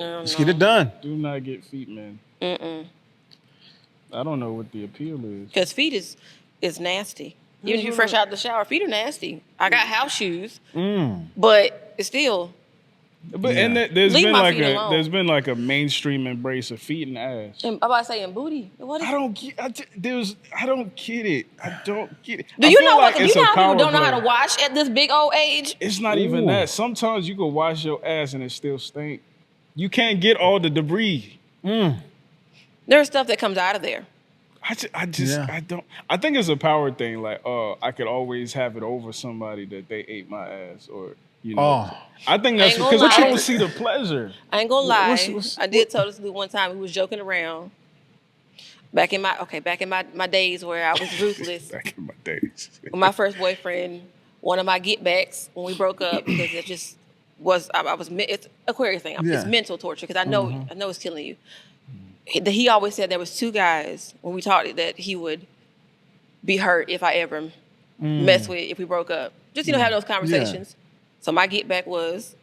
Let's get it done. Do not get feet, man. I don't know what the appeal is. Because feet is nasty. Even if you're fresh out of the shower, feet are nasty. I got house shoes, but it's still. But and there's been like a mainstream embrace of feet and ass. I'm about to say in booty. What is I don't get it. I don't get it. Do you know what? Do you know how people don't know how to wash at this big old age? It's not even that. Sometimes you go wash your ass and it still stink. You can't get all the debris. There's stuff that comes out of there. I don't. I think it's a power thing. Like, I could always have it over somebody that they ate my ass, or you know. I think that's because I don't see the pleasure. I ain't gonna lie. I did tell this dude one time we was joking around. Back in my days where I was ruthless. Back in my days. With my first boyfriend, one of my get backs when we broke up because it just was. It's Aquarius thing. It's mental torture because I know it's killing you. He always said there was two guys when we talked that he would be hurt if I ever mess with if we broke up. Just have those conversations. So my get back was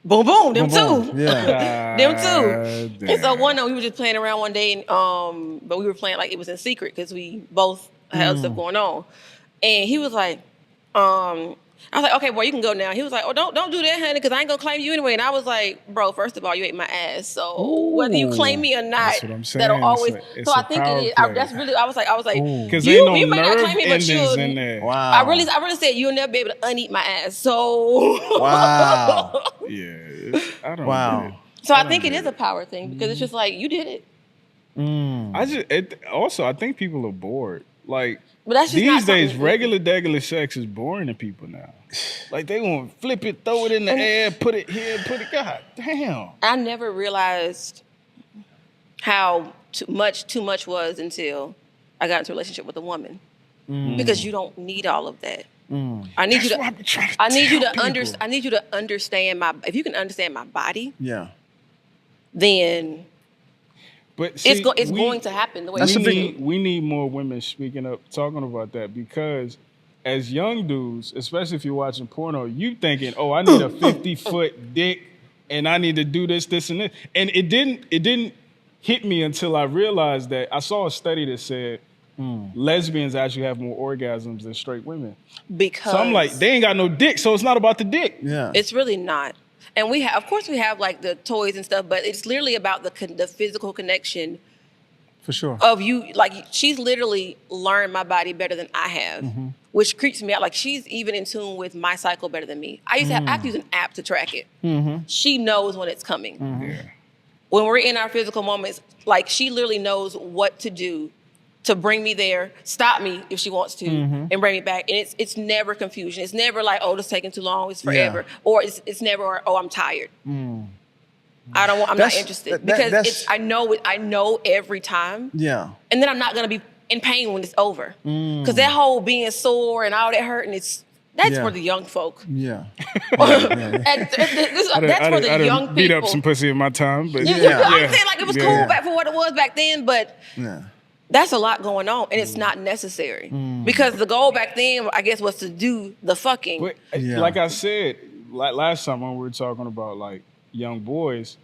boom boom them two. Yeah. Them two. And so one night we were just playing around one day and but we were playing like it was in secret because we both had stuff going on. And he was like, I was like, okay, boy, you can go now. He was like, oh, don't do that, honey, because I ain't gonna claim you anyway. And I was like, bro, first of all, you ate my ass, so whether you claim me or not, that's what I'm saying. That'll always. It's I think it is. That's really. I was like, because you may not claim me, but you. In there. Wow. I really said you'll never be able to uneat my ass. So. Wow. Yeah. I don't. Wow. So I think it is a power thing because it's just like you did it. Also, I think people are bored. Like. But that's just these days, regular sex is boring to people now. Like they want to flip it, throw it in the air, put it here, put it. God damn! I never realized how too much was until I got into a relationship with a woman. Because you don't need all of that. I need you to understand my. If you can understand my body, then. But see, it's going to happen the way we need more women speaking up, talking about that because as young dudes, especially if you're watching porno, you thinking, oh, I need a 50-foot dick and I need to do this, and this. And it didn't hit me until I realized that I saw a study that said lesbians actually have more orgasms than straight women. Because so I'm like, they ain't got no dick, so it's not about the dick. Yeah. It's really not. And of course we have like the toys and stuff, but it's literally about the physical connection. For sure. Of you, like she's literally learned my body better than I have, which creeps me out. Like she's even in tune with my cycle better than me. I have to use an app to track it. She knows when it's coming. Yeah. When we're in our physical moments, like she literally knows what to do to bring me there, stop me if she wants to, and bring me back. And it's never confusion. It's never like, oh, it's taking too long. It's forever. Yeah. Or it's never, oh, I'm tired. I'm not interested because I know every time. Yeah. And then I'm not gonna be in pain when it's over. Because that whole being sore and all that hurting, that's for the young folk. Yeah. That's for the young people. Beat up some pussy in my time, but I'm saying like it was cool back for what it was back then, but. Yeah. That's a lot going on, and it's not necessary. Because the goal back then, I guess, was to do the fucking. But, like I said, like last time when we were talking about like young boys,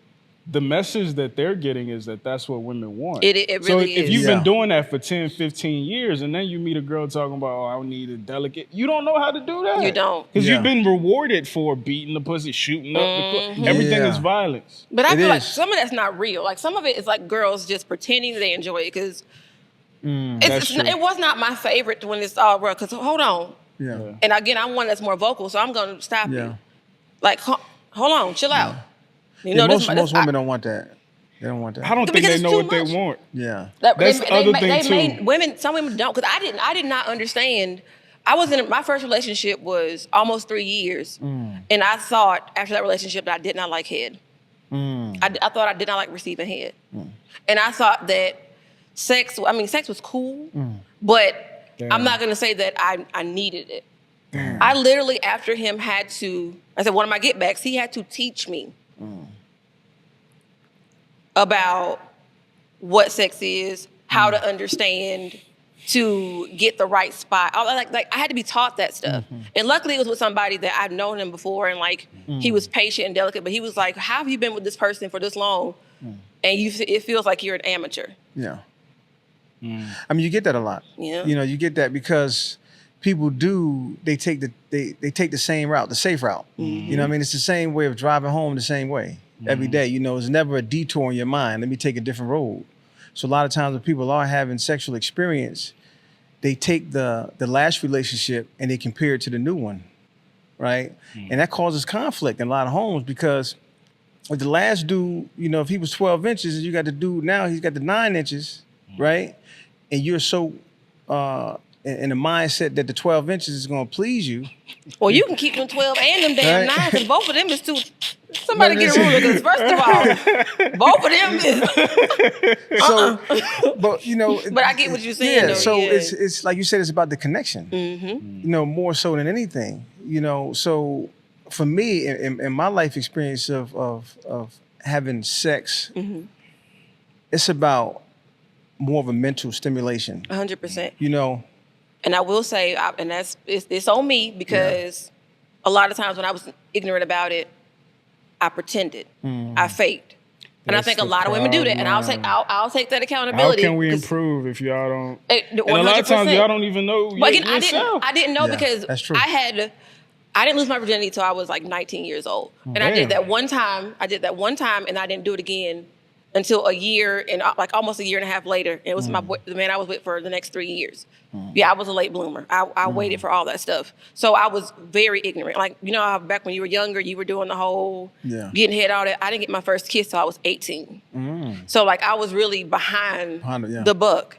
the message that they're getting is that that's what women want. It really is. So if you've been doing that for 10, 15 years, and then you meet a girl talking about, oh, I need a delicate, you don't know how to do that. You don't. Because you've been rewarded for beating the pussy, shooting up the everything is violence. But I feel like some of that's not real. Like some of it is like girls just pretending they enjoy it because it was not my favorite when it's all real. Because hold on. Yeah. And again, I'm one that's more vocal, so I'm going to stop you. Like, hold on, chill out. You know, most women don't want that. They don't want that. I don't think they know what they want. Yeah. That's the other thing too. Some women don't, because I did not understand. I was in my first relationship was almost 3 years, and I thought after that relationship that I did not like head. I thought I did not like receiving head, and I thought that sex was cool, but I'm not gonna say that I needed it. I literally, after him, had to. I said one of my get backs. He had to teach me about what sex is, how to understand to get the right spot. Like I had to be taught that stuff. And luckily it was with somebody that I'd known him before, and like he was patient and delicate, but he was like, how have you been with this person for this long? And it feels like you're an amateur. Yeah. I mean, you get that a lot. Yeah. You know, you get that because people they take the same route, the safe route. You know what I mean? It's the same way of driving home the same way every day. You know, it's never a detour in your mind. Let me take a different road. So a lot of times when people are having sexual experience, they take the last relationship and they compare it to the new one, right? And that causes conflict in a lot of homes because with the last dude, you know, if he was 12 inches and you got the dude now, he's got the 9 inches, right? And you're so in the mindset that the 12 inches is going to please you. Well, you can keep them 12 and them damn Right. 9 because both of them is too. Somebody get a ruler because first of all, both of them is. So, but you know. But I get what you're saying. Yeah. Though, So yeah. it's like you said, it's about the connection. You know, more so than anything. You know, so for me, in my life experience of having sex, it's about more of a mental stimulation. 100%. You know. And I will say, and it's on me because a lot of times when I was ignorant about it, I pretended, I faked, and I think a lot of women do that. And I'll take that accountability. How can we improve if y'all don't? 100%. And a lot of times y'all don't even know But again, yourself. I didn't know Yeah, because that's true. I didn't lose my virginity until I was like 19 years old, and I did that one time. And I didn't do it again until a year and like almost a year and a half later. It was the man I was with for the next 3 years. Yeah, I was a late bloomer. I waited for all that stuff. So I was very ignorant. Like, you know how back when you were younger, you were doing the whole getting head, all that. I didn't get my first kiss till I was 18. So like I was really behind the buck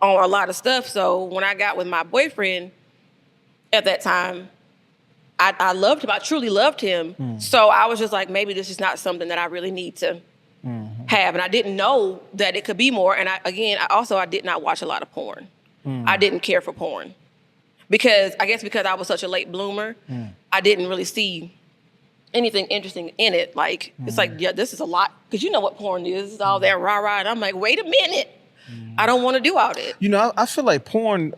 on a lot of stuff. So when I got with my boyfriend at that time, I loved him. I truly loved him. So I was just like, maybe this is not something that I really need to have. And I didn't know that it could be more. And I did not watch a lot of porn. I didn't care for porn because I was such a late bloomer, I didn't really see anything interesting in it. Like, it's like, yeah, this is a lot. Because you know what porn is. It's all that rah-rah. And I'm like, wait a minute. I don't want to do all that. You know, I feel like porn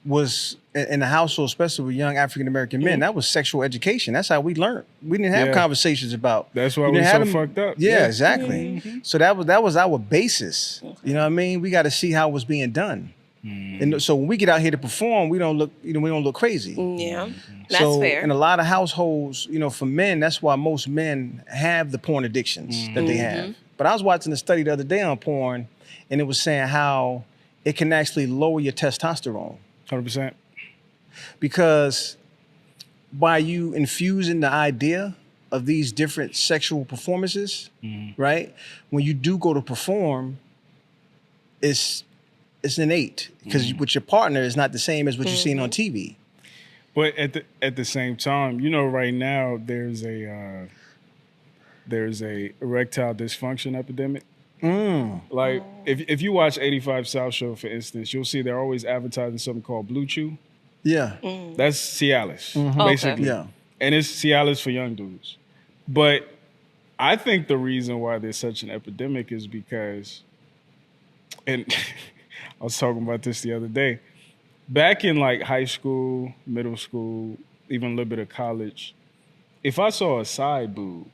was in the household, especially with young African-American men, that was sexual education. That's how we learned. We didn't have conversations about. That's why we're so fucked up. Yeah, exactly. So that was our basis. You know what I mean? We got to see how it was being done. And so when we get out here to perform, we don't look crazy. Yeah, that's fair. In a lot of households, you know, for men, that's why most men have the porn addictions that they have. But I was watching a study the other day on porn, and it was saying how it can actually lower your testosterone. 100%. Because by you infusing the idea of these different sexual performances, right? When you do go to perform, it's innate because with your partner is not the same as what you're seeing on TV. But at the same time, you know, right now there's a erectile dysfunction epidemic. Like if you watch 85 South Show, for instance, you'll see they're always advertising something called Blue Chew. Yeah. That's Cialis, basically. Yeah. And it's Cialis for young dudes. But I think the reason why there's such an epidemic is because, and I was talking about this the other day, back in like high school, middle school, even a little bit of college, if I saw a side boob,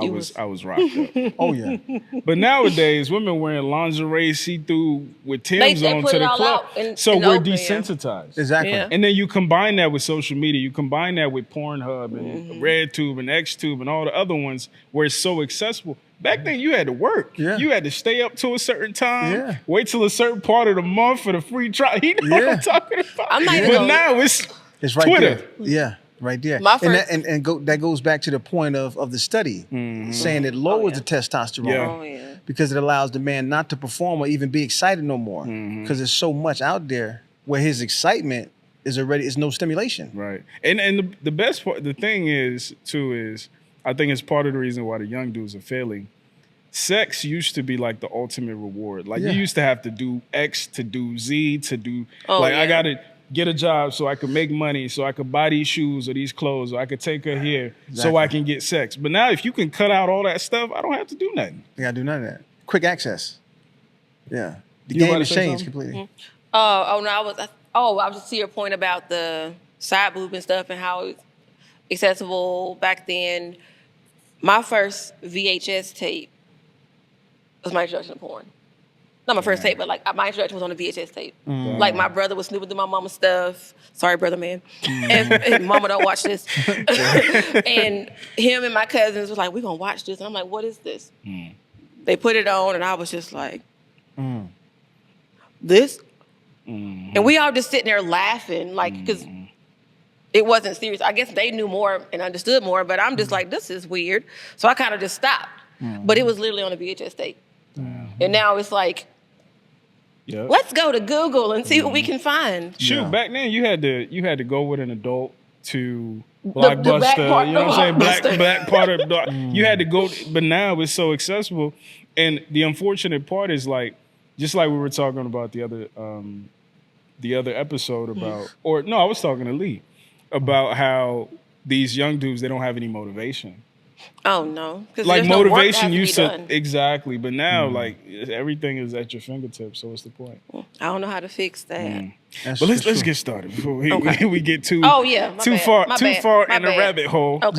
I was rocked up. Oh yeah. But nowadays, women wearing lingerie, see-through with Timbs They on put to it the all club. out in So the we're open, yeah. desensitized. Exactly. Yeah. And then you combine that with social media. You combine that with Pornhub and RedTube and XTube and all the other ones where it's so accessible. Back then, you had to work. Yeah. You had to stay up to a certain time. Yeah. Wait till a certain part of the month for the free trial. You know what I'm talking about? I'm not even But gonna- now it's It's right Twitter. there. Yeah. Right there. My first- That goes back to the point of the study, saying it lowers the testosterone. Yeah. Oh yeah. Because it allows the man not to perform or even be excited no more. Because there's so much out there where his excitement is no stimulation. Right. And the best part, the thing is, too, is I think it's part of the reason why the young dudes are failing. Sex used to be like the ultimate reward. Like you used to have to do X to do Z to do, I got to get a job so I could make money, so I could buy these shoes or these clothes, or I could take her here so I can get sex. But now if you can cut out all that stuff, I don't have to do nothing. You got to do none of that. Quick access. Yeah. The You game about has to say changed something? completely. Oh no, I was just to your point about the side boob and stuff and how it's accessible back then. My first VHS tape was my introduction to porn. Not my first tape, but like my introduction was on a VHS tape. Like my brother was snooping through my mama's stuff. Sorry, brother, man. And mama don't watch this. And him and my cousins was like, "We're gonna watch this." And I'm like, "What is this?" They put it on, and I was just like, "This." And we all just sitting there laughing, like, because it wasn't serious. I guess they knew more and understood more, but I'm just like, this is weird. So I kind of just stopped. But it was literally on a VHS tape. And now it's like, let's go to Google and see what we can find. Shoot, back then you had to go with an adult to Blockbuster. back part You know what I'm saying? Blockbuster. Black part of you had to go, but now it's so accessible. And the unfortunate part is like, just like we were talking about the other episode about, or no, I was talking to Lee about how these young dudes, they don't have any motivation. Oh no, because Like there's no work that motivation has used to be to done. exactly, but now like everything is at your fingertips. So what's the point? I don't know how to fix that. But let's get started before we get too Oh yeah, my too bad. far My too bad. far My in the bad. rabbit hole. Okay.